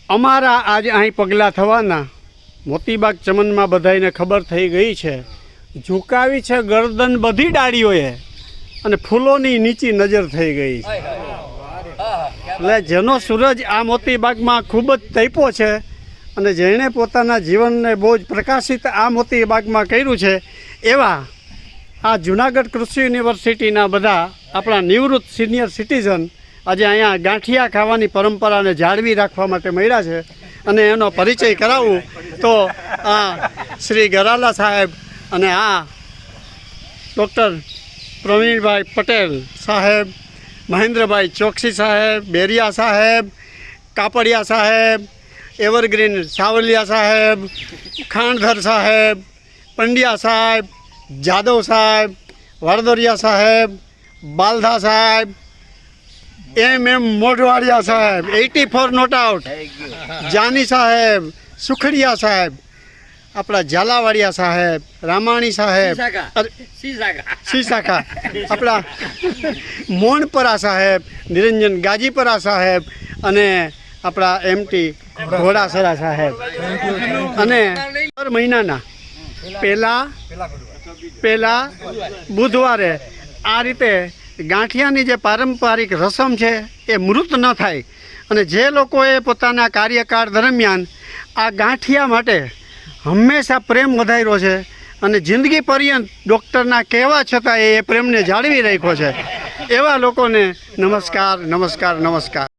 અમારા આજે અહીં પગલાં થવાના મોતીબાગ ચમનમાં બધાઈને ખબર થઈ ગઈ છે. ઝુકાવી છે ગરદન બધી ડાળીઓએ અને ફૂલોની નીચી નજર થઈ ગઈ છે. એટલે જેનો સૂરજ આ મોતીબાગમાં ખૂબ જ તૈપો છે અને જેણે પોતાના જીવનને બહુ જ પ્રકાશિત આ મોતીબાગમાં કર્યું છે એવા આ જુનાગઢ કૃષિ યુનિવર્સિટીના બધા આપણા નિવૃત્ત સિનિયર સિટીઝન આજે અહીંયા ગાંઠિયા ખાવાની પરંપરાને જાળવી રાખવા માટે મળ્યા છે. અને એનો પરિચય કરાવું તો આ શ્રી ગરાલા સાહેબ અને આ ડૉક્ટર પ્રવીણભાઈ પટેલ સાહેબ, મહેન્દ્રભાઈ ચોકસી સાહેબ, બેરિયા સાહેબ, કાપડિયા સાહેબ, એવરગ્રીન સાવલિયા સાહેબ, ખાણધર સાહેબ, પંડ્યા સાહેબ, જાદવ સાહેબ, વાડદોરિયા સાહેબ, બાલધા સાહેબ, એમ મોઢવાડિયા સાહેબ, 84 નોટ આઉટ, જાની સાહેબ, સુખડિયા સાહેબ, આપણા ઝાલાવાડિયા સાહેબ, રામાણી સાહેબ, સીસાકા, આપણા મોણપરા સાહેબ, નિરંજન ગાજીપરા સાહેબ અને આપણા એમટી ઘોડાસરા સાહેબ. અને દર મહિનાના પહેલા બુધવારે આ રીતે ગાંઠિયાની જે પારંપરિક રસમ છે એ મૃત ન થાય અને જે લોકોએ પોતાના કાર્યકાળ દરમિયાન આ ગાંઠિયા માટે હંમેશા પ્રેમ વધાર્યો છે અને જિંદગી પર્યંત ડૉક્ટરના કહેવા છતાં એ પ્રેમને જાળવી રાખ્યો છે એવા લોકોને નમસ્કાર, નમસ્કાર, નમસ્કાર.